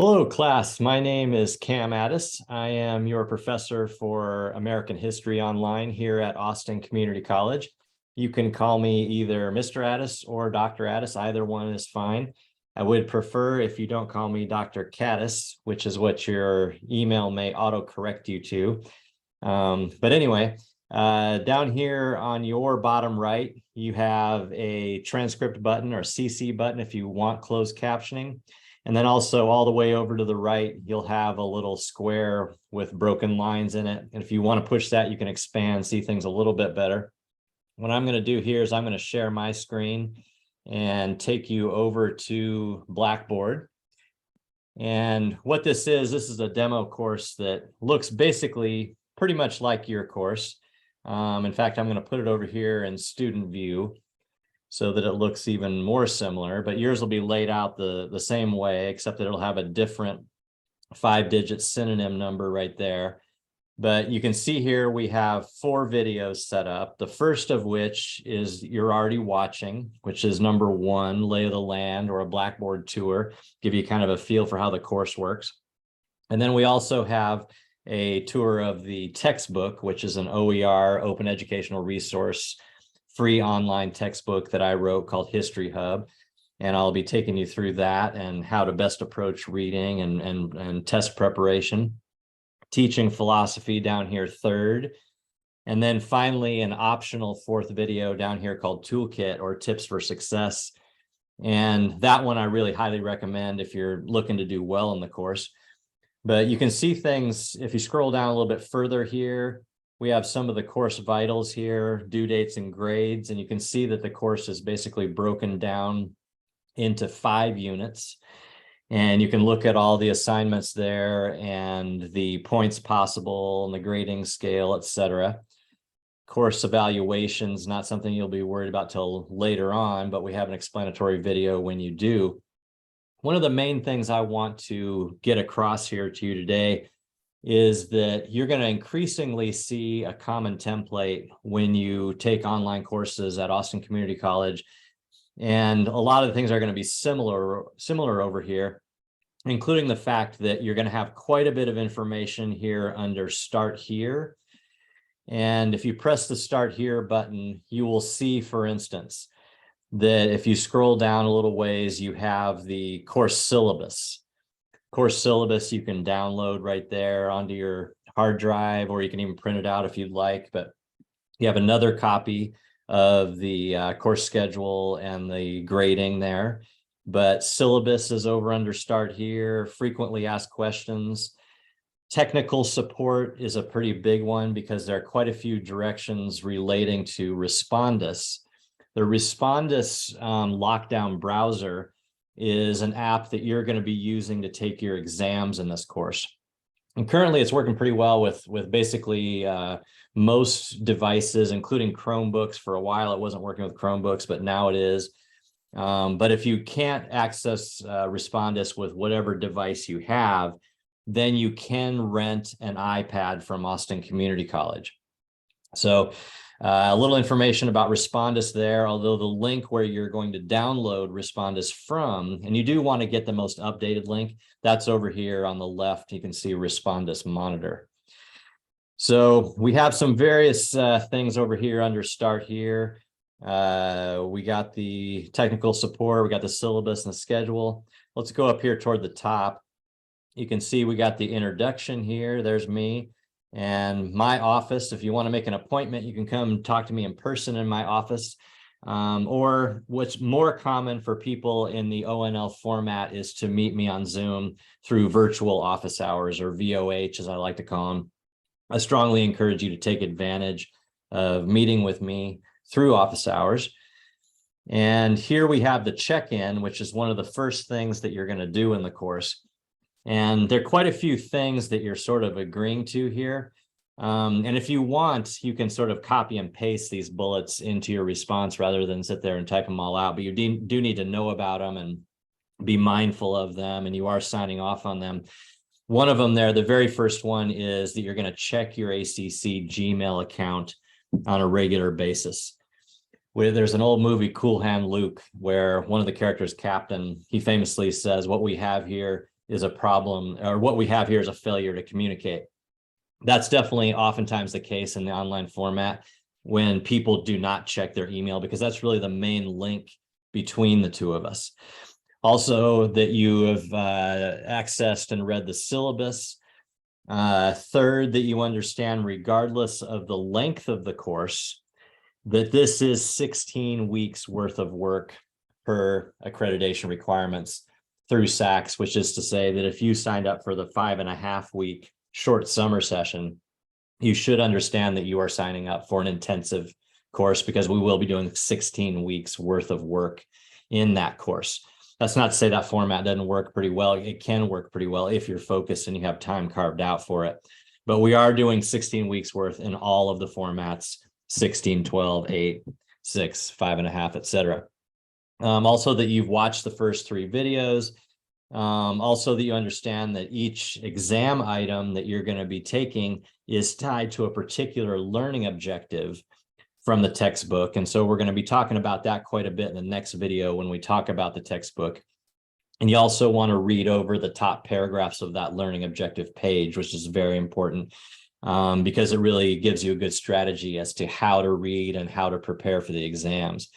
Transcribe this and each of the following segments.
Hello, class. My name is Cam Addis. I am your professor for American History online here at Austin Community College. You can call me either Mr. Addis or Dr. Addis. Either one is fine. I would prefer if you don't call me Dr. Caddis, which is what your email may autocorrect you to. But anyway, down here on your bottom right, you have a transcript button or CC button if you want closed captioning. And then also all the way over to the right, you'll have a little square with broken lines in it. And if you want to push that, you can expand, see things a little bit better. What I'm going to do here is I'm going to share my screen and take you over to Blackboard. And what this is a demo course that looks basically pretty much like your course. In fact, I'm going to put it over here in student view so that it looks even more similar, but yours will be laid out the same way, except that it'll have a different 5-digit synonym number right there. But you can see here we have 4 videos set up. The first of which is you're already watching, which is number 1, Lay of the Land, or a Blackboard tour, give you kind of a feel for how the course works. And then we also have a tour of the textbook, which is an OER, Open Educational Resource, free online textbook that I wrote called History Hub. And I'll be taking you through that and how to best approach reading and test preparation. Teaching philosophy down here third. And then finally, an optional 4th video down here called Toolkit or Tips for Success. And that one I really highly recommend if you're looking to do well in the course. But you can see things, if you scroll down a little bit further here, we have some of the course vitals here, due dates and grades, and you can see that the course is basically broken down into 5 units. And you can look at all the assignments there and the points possible and the grading scale, etc. Course evaluations, not something you'll be worried about till later on, but we have an explanatory video when you do. One of the main things I want to get across here to you today is that you're going to increasingly see a common template when you take online courses at Austin Community College. And a lot of the things are going to be similar over here, including the fact that you're going to have quite a bit of information here under Start Here. And if you press the Start Here button, you will see, for instance, that if you scroll down a little ways, you have the course syllabus. Course syllabus you can download right there onto your hard drive, or you can even print it out if you'd like. But you have another copy of the course schedule and the grading there. But syllabus is over under Start Here. Frequently asked questions. Technical support is a pretty big one because there are quite a few directions relating to Respondus. The Respondus lockdown browser is an app that you're going to be using to take your exams in this course. And currently it's working pretty well with basically most devices, including Chromebooks. For a while it wasn't working with Chromebooks, but now it is. But if you can't access Respondus with whatever device you have, then you can rent an iPad from Austin Community College. So a little information about Respondus there, although the link where you're going to download Respondus from, and you do want to get the most updated link, that's over here on the left. You can see Respondus Monitor. So we have some various things over here under Start Here. We got the technical support, we got the syllabus and the schedule. Let's go up here toward the top. You can see we got the introduction here. There's me. And my office. If you want to make an appointment, you can come talk to me in person in my office. Or what's more common for people in the ONL format is to meet me on Zoom through virtual office hours, or VOH, as I like to call them. I strongly encourage you to take advantage of meeting with me through office hours. And here we have the check-in, which is one of the first things that you're going to do in the course. And there are quite a few things that you're sort of agreeing to here. And if you want, you can sort of copy and paste these bullets into your response rather than sit there and type them all out. But you do need to know about them and be mindful of them, and you are signing off on them. One of them there, the very first one, is that you're going to check your ACC Gmail account on a regular basis. There's an old movie, Cool Hand Luke, where one of the characters, Captain, he famously says, what we have here is a problem, or what we have here is a failure to communicate. That's definitely oftentimes the case in the online format when people do not check their email, because that's really the main link between the two of us. Also, that you have accessed and read the syllabus. Third, that you understand, regardless of the length of the course, that this is 16 weeks worth of work per accreditation requirements through SACS, which is to say that if you signed up for the 5.5-week short summer session, you should understand that you are signing up for an intensive course, because we will be doing 16 weeks worth of work in that course. That's not to say that format doesn't work pretty well. It can work pretty well if you're focused and you have time carved out for it. But we are doing 16 weeks worth in all of the formats: 16, 12, 8, 6, 5.5, etc. Also, that you've watched the first 3 videos. Also, that you understand that each exam item that you're going to be taking is tied to a particular learning objective from the textbook. And so we're going to be talking about that quite a bit in the next video when we talk about the textbook. And you also want to read over the top paragraphs of that learning objective page, which is very important, because it really gives you a good strategy as to how to read and how to prepare for the exams.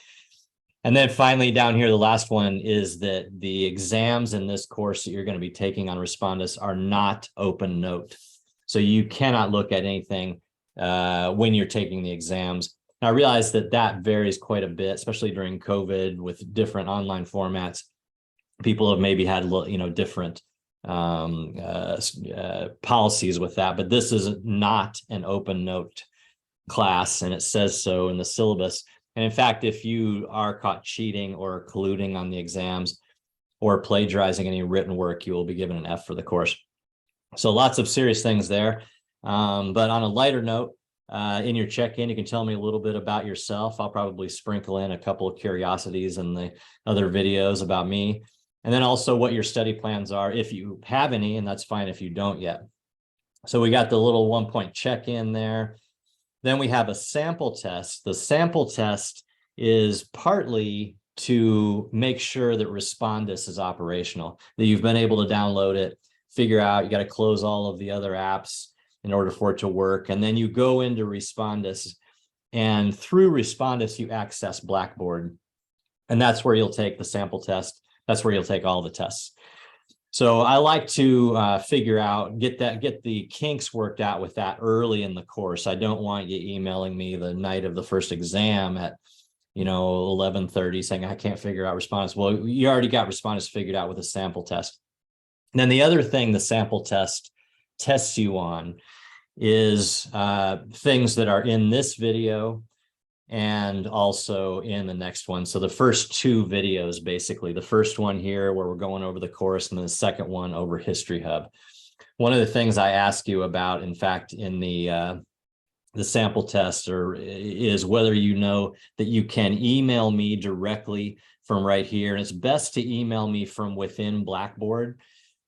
And then finally, down here, the last one is that the exams in this course that you're going to be taking on Respondus are not open note. So you cannot look at anything when you're taking the exams. Now, I realize that that varies quite a bit, especially during COVID with different online formats. People have maybe had, different policies with that, but this is not an open note class, and it says so in the syllabus. And in fact, if you are caught cheating or colluding on the exams or plagiarizing any written work, you will be given an F for the course. So lots of serious things there. But on a lighter note, in your check-in, you can tell me a little bit about yourself. I'll probably sprinkle in a couple of curiosities in the other videos about me. And then also what your study plans are, if you have any, and that's fine if you don't yet. So we got the little 1-point check-in there. Then we have a sample test. The sample test is partly to make sure that Respondus is operational, that you've been able to download it, figure out, you got to close all of the other apps in order for it to work. And then you go into Respondus, and through Respondus, you access Blackboard. And that's where you'll take the sample test. That's where you'll take all the tests. So I like to figure out, get the kinks worked out with that early in the course. I don't want you emailing me the night of the first exam at 11:30 saying I can't figure out Respondus. Well, you already got Respondus figured out with a sample test. And then the other thing the sample test tests you on is things that are in this video and also in the next one. So the first 2 videos, basically, the first one here where we're going over the course, and then the second one over History Hub. One of the things I ask you about, in fact, in the sample test is whether you know that you can email me directly from right here. And it's best to email me from within Blackboard,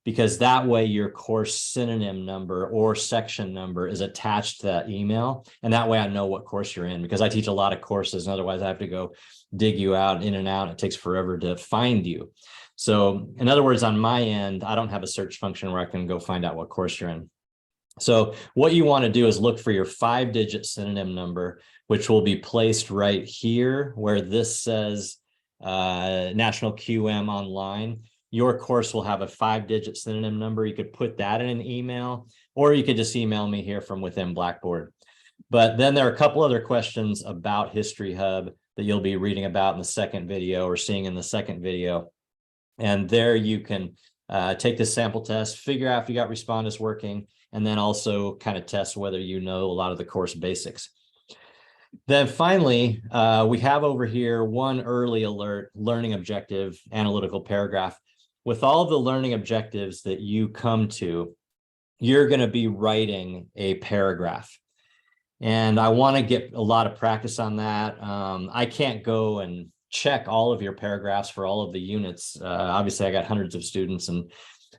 because that way your course synonym number or section number is attached to that email. And that way I know what course you're in, because I teach a lot of courses, and otherwise I have to go dig you out, in and out. It takes forever to find you. So in other words, on my end, I don't have a search function where I can go find out what course you're in. So what you want to do is look for your 5-digit synonym number, which will be placed right here where this says National QM Online. Your course will have a 5-digit synonym number. You could put that in an email, or you could just email me here from within Blackboard. But then there are a couple other questions about History Hub that you'll be reading about in the second video, or seeing in the second video. And there you can take this sample test, figure out if you got Respondus working, and then also kind of test whether you know a lot of the course basics. Then finally, we have over here one early alert learning objective analytical paragraph. With all of the learning objectives that you come to, you're going to be writing a paragraph. And I want to get a lot of practice on that. I can't go and check all of your paragraphs for all of the units. Obviously, I got hundreds of students, and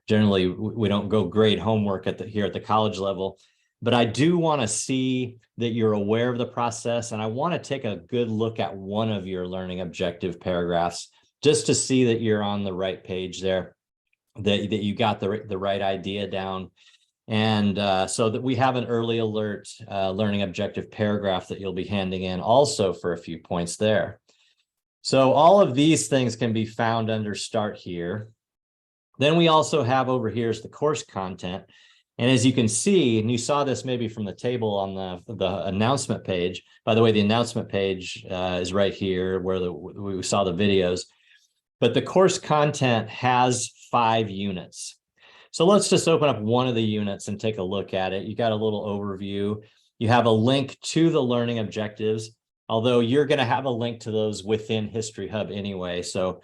generally we don't go grade homework here at the college level. But I do want to see that you're aware of the process, and I want to take a good look at one of your learning objective paragraphs just to see that you're on the right page there. that you got the right idea down. And so that we have an early alert learning objective paragraph that you'll be handing in also for a few points there. So all of these things can be found under Start Here. Then we also have over here is the course content. And as you can see, and you saw this maybe from the table on the announcement page. By the way, the announcement page is right here where we saw the videos. But the course content has 5 units. So let's just open up one of the units and take a look at it. You got a little overview. You have a link to the learning objectives, although you're going to have a link to those within History Hub anyway. So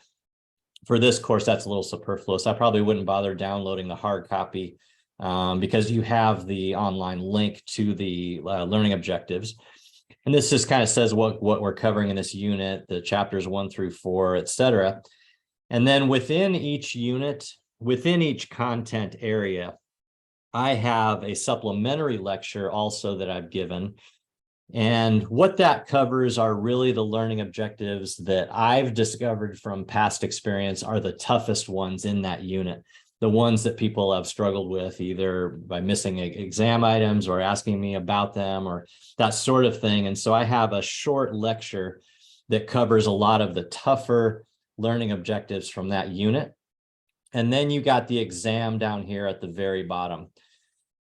for this course, that's a little superfluous. I probably wouldn't bother downloading the hard copy because you have the online link to the learning objectives. And this just kind of says what we're covering in this unit, the chapters 1 through 4, etc. And then within each unit, within each content area, I have a supplementary lecture also that I've given. And what that covers are really the learning objectives that I've discovered from past experience are the toughest ones in that unit. The ones that people have struggled with either by missing exam items or asking me about them or that sort of thing. And so I have a short lecture that covers a lot of the tougher learning objectives from that unit. And then you got the exam down here at the very bottom.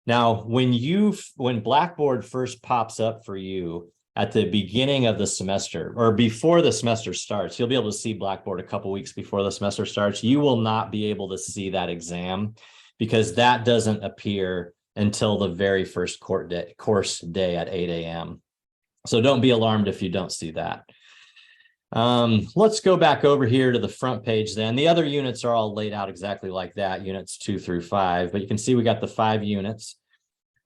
Now, when Blackboard first pops up for you at the beginning of the semester or before the semester starts, you'll be able to see Blackboard a couple weeks before the semester starts. You will not be able to see that exam because that doesn't appear until the very first course day at 8 a.m. So don't be alarmed if you don't see that. Let's go back over here to the front page then. The other units are all laid out exactly like that, units 2 through 5, but you can see we got the 5 units.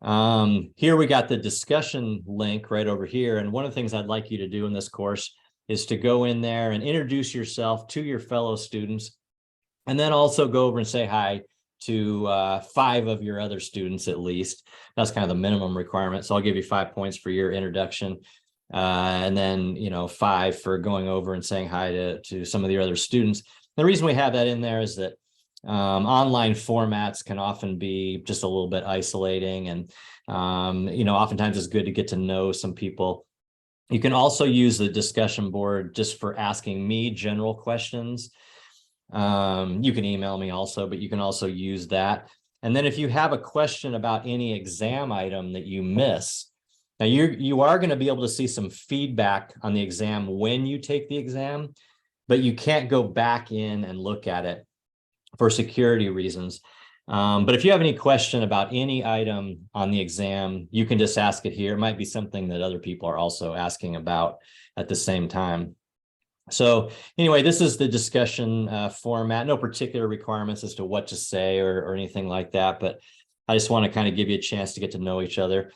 Here we got the discussion link right over here. And one of the things I'd like you to do in this course is to go in there and introduce yourself to your fellow students, and then also go over and say hi to 5 of your other students at least. That's kind of the minimum requirement. So I'll give you 5 points for your introduction. And then, 5 for going over and saying hi to some of your other students. The reason we have that in there is that online formats can often be just a little bit isolating, and oftentimes it's good to get to know some people. You can also use the discussion board just for asking me general questions. You can email me also, but you can also use that. And then if you have a question about any exam item that you miss, now you are going to be able to see some feedback on the exam when you take the exam, but you can't go back in and look at it for security reasons. But if you have any question about any item on the exam, you can just ask it here. It might be something that other people are also asking about at the same time. So anyway, this is the discussion format. No particular requirements as to what to say or anything like that, but I just want to kind of give you a chance to get to know each other.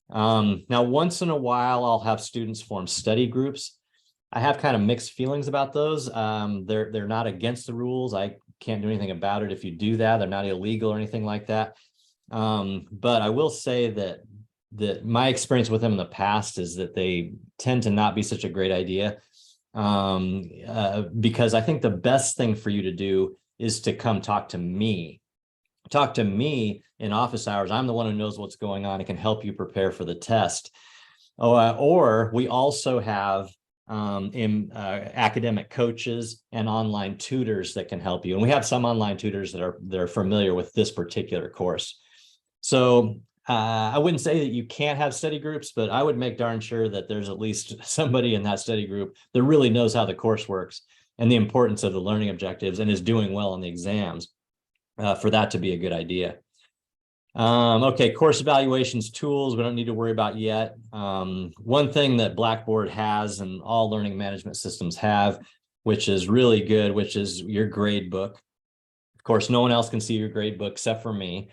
Now, once in a while, I'll have students form study groups. I have kind of mixed feelings about those. They're not against the rules. I can't do anything about it if you do that. They're not illegal or anything like that. But I will say that my experience with them in the past is that they tend to not be such a great idea. Because I think the best thing for you to do is to come talk to me. Talk to me in office hours. I'm the one who knows what's going on and can help you prepare for the test. Or we also have academic coaches and online tutors that can help you. And we have some online tutors that are familiar with this particular course. So I wouldn't say that you can't have study groups, but I would make darn sure that there's at least somebody in that study group that really knows how the course works and the importance of the learning objectives and is doing well on the exams for that to be a good idea. Okay, course evaluations tools, we don't need to worry about yet. One thing that Blackboard has and all learning management systems have, which is really good, which is your grade book. Of course, no one else can see your grade book except for me.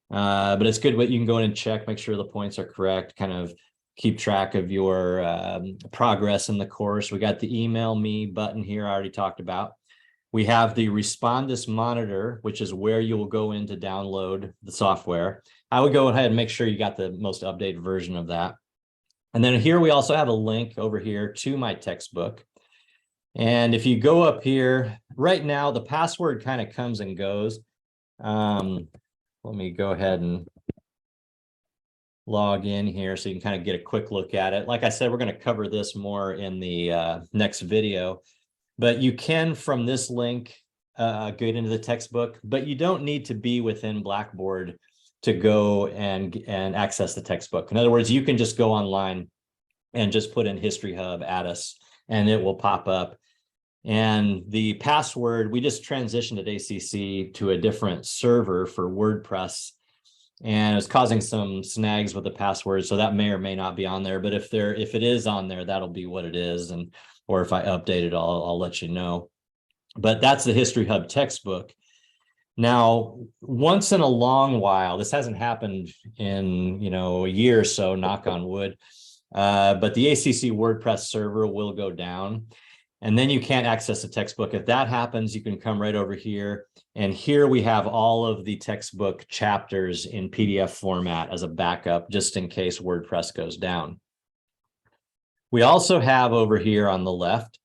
But it's good what you can go in and check, make sure the points are correct, kind of keep track of your progress in the course. We got the email me button here I already talked about. We have the Respondus monitor, which is where you will go in to download the software. I would go ahead and make sure you got the most updated version of that. And then here we also have a link over here to my textbook. And if you go up here, right now, the password kind of comes and goes. Let me go ahead and log in here so you can kind of get a quick look at it. Like I said, we're going to cover this more in the next video, but you can, from this link, get into the textbook, but you don't need to be within Blackboard to go and access the textbook. In other words, you can just go online and just put in History Hub Addis, and it will pop up. And the password, we just transitioned at ACC to a different server for WordPress, and it's causing some snags with the password. So that may or may not be on there, but if it is on there, that'll be what it is. And, or if I update it, I'll let you know. But that's the History Hub textbook. Now, once in a long while, this hasn't happened in, a year or so, knock on wood, but the ACC WordPress server will go down, and then you can't access the textbook. If that happens, you can come right over here, and here we have all of the textbook chapters in PDF format as a backup, just in case WordPress goes down. We also have over here on the left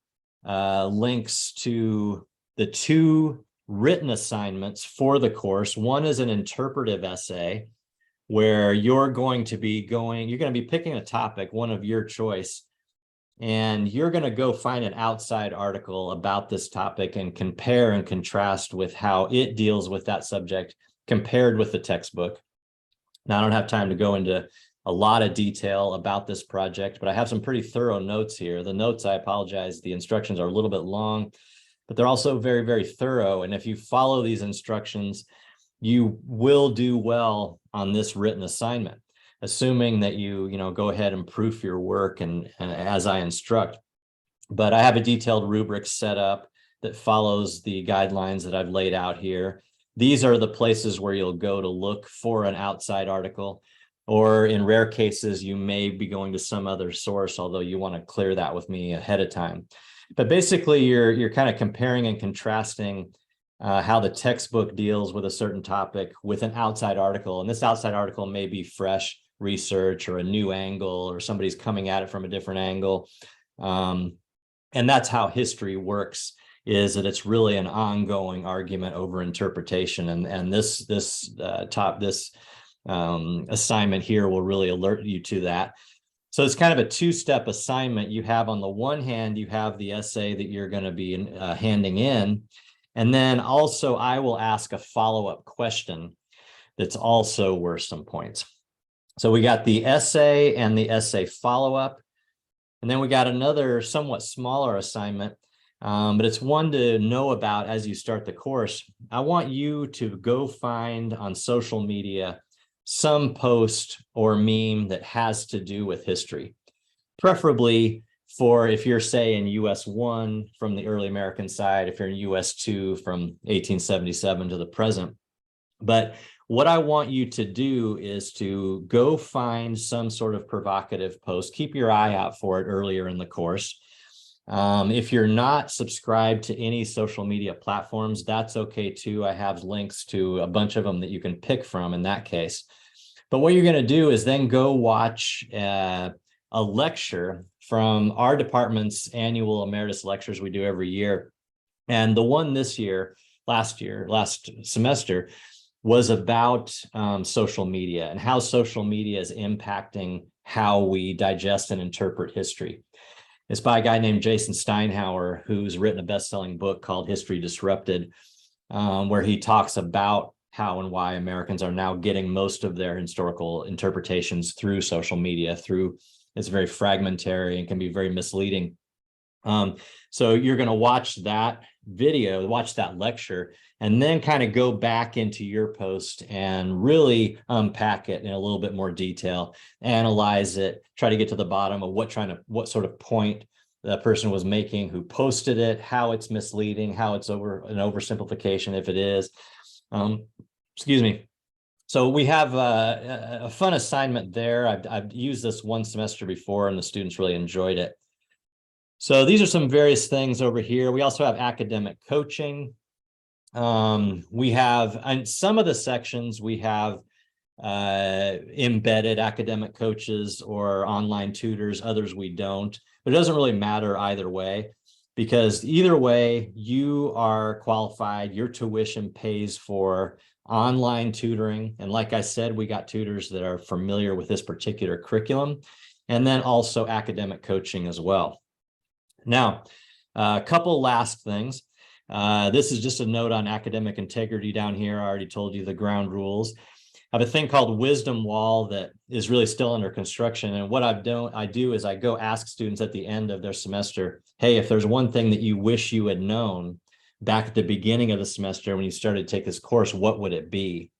links to the 2 written assignments for the course. One is an interpretive essay where you're going to be picking a topic, one of your choice, and you're going to go find an outside article about this topic and compare and contrast with how it deals with that subject compared with the textbook. Now, I don't have time to go into a lot of detail about this project, but I have some pretty thorough notes here. The notes, I apologize, the instructions are a little bit long, but they're also very, very thorough. And if you follow these instructions, you will do well on this written assignment, assuming that you go ahead and proof your work and as I instruct. But I have a detailed rubric set up that follows the guidelines that I've laid out here. These are the places where you'll go to look for an outside article, or in rare cases, you may be going to some other source, although you want to clear that with me ahead of time. But basically, you're kind of comparing and contrasting how the textbook deals with a certain topic with an outside article. And this outside article may be fresh research or a new angle, or somebody's coming at it from a different angle. And that's how history works, is that it's really an ongoing argument over interpretation. And this assignment here will really alert you to that. So it's kind of a 2-step assignment. You have, on the one hand, you have the essay that you're going to be handing in. And then also I will ask a follow-up question that's also worth some points. So we got the essay and the essay follow-up. And then we got another somewhat smaller assignment, but it's one to know about as you start the course. I want you to go find on social media some post or meme that has to do with history, preferably for, if you're, say, in US 1 from the early American side, if you're in US 2 from 1877 to the present. But what I want you to do is to go find some sort of provocative post. Keep your eye out for it earlier in the course. If you're not subscribed to any social media platforms, that's okay too. I have links to a bunch of them that you can pick from in that case. But what you're going to do is then go watch a lecture from our department's annual emeritus lectures we do every year. And the one this year, last semester, was about social media and how social media is impacting how we digest and interpret history. It's by a guy named Jason Steinhauer, who's written a best-selling book called History Disrupted, where he talks about how and why Americans are now getting most of their historical interpretations through social media. It's very fragmentary and can be very misleading. So you're going to watch that video, watch that lecture, and then kind of go back into your post and really unpack it in a little bit more detail, analyze it, try to get to the bottom of what sort of point the person was making who posted it, how it's misleading, how it's an oversimplification if it is. Excuse me. So we have a fun assignment there. I've used this one semester before, and the students really enjoyed it. So these are some various things over here. We also have academic coaching. We have, in some of the sections, we have embedded academic coaches or online tutors. Others we don't. But it doesn't really matter either way, because either way, you are qualified. Your tuition pays for online tutoring. And like I said, we got tutors that are familiar with this particular curriculum, and then also academic coaching as well. Now, a couple last things. This is just a note on academic integrity down here. I already told you the ground rules. I have a thing called Wisdom Wall that is really still under construction. And what I do is I go ask students at the end of their semester, hey, if there's one thing that you wish you had known back at the beginning of the semester when you started to take this course, what would it be?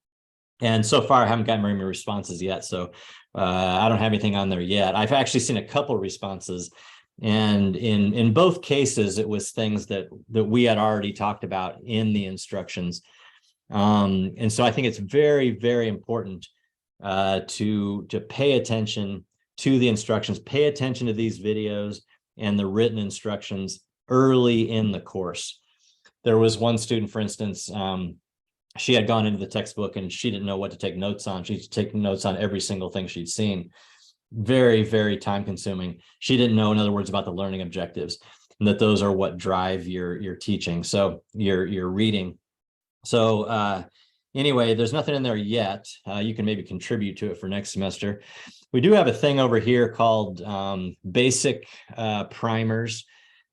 And so far, I haven't gotten very many responses yet. So I don't have anything on there yet. I've actually seen a couple responses. And in both cases, it was things that we had already talked about in the instructions. And so I think it's very, very important to pay attention to the instructions, pay attention to these videos and the written instructions early in the course. There was one student, for instance, she had gone into the textbook and she didn't know what to take notes on. She's taking notes on every single thing she'd seen. Very, very time consuming. She didn't know, in other words, about the learning objectives, and that those are what drive your teaching. So your reading. So anyway, there's nothing in there yet. You can maybe contribute to it for next semester. We do have a thing over here called basic primers,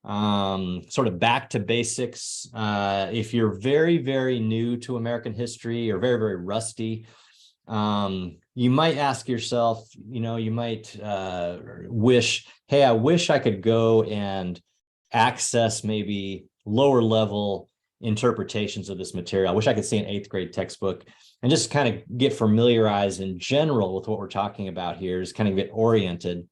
sort of back to basics. If you're very, very new to American history or very, very rusty, you might ask yourself, you might wish, hey, I wish I could go and access maybe lower level interpretations of this material. I wish I could see an 8th grade textbook and just kind of get familiarized in general with what we're talking about here, just kind of get oriented,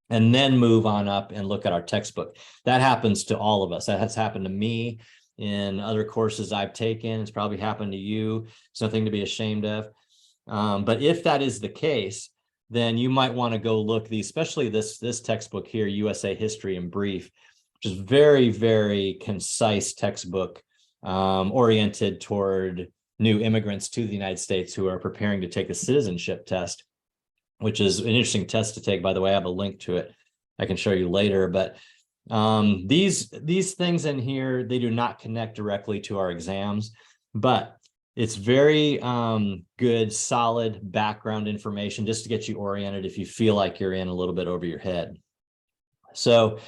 and then move on up and look at our textbook. That happens to all of us. That has happened to me in other courses I've taken. It's probably happened to you. It's nothing to be ashamed of. But if that is the case, then you might want to go look especially this textbook here, USA History in Brief, which is very, very concise textbook oriented toward new immigrants to the United States who are preparing to take a citizenship test, which is an interesting test to take. By the way, I have a link to it I can show you later. But these things in here, they do not connect directly to our exams, but it's very good, solid background information just to get you oriented if you feel like you're in a little bit over your head. So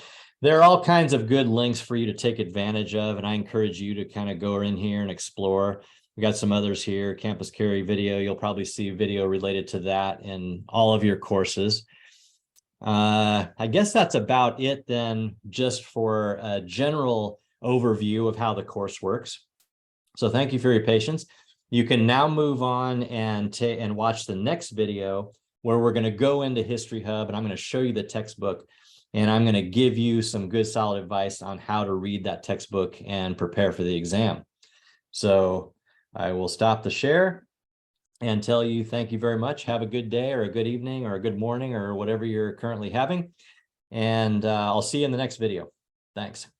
there are all kinds of good links for you to take advantage of, and I encourage you to kind of go in here and explore. We got some others here, Campus Carry video. You'll probably see video related to that in all of your courses. I guess that's about it then, just for a general overview of how the course works. So thank you for your patience. You can now move on and watch the next video where we're going to go into History Hub, and I'm going to show you the textbook, and I'm going to give you some good solid advice on how to read that textbook and prepare for the exam. So I will stop the share and tell you thank you very much. Have a good day or a good evening or a good morning or whatever you're currently having. And I'll see you in the next video. Thanks.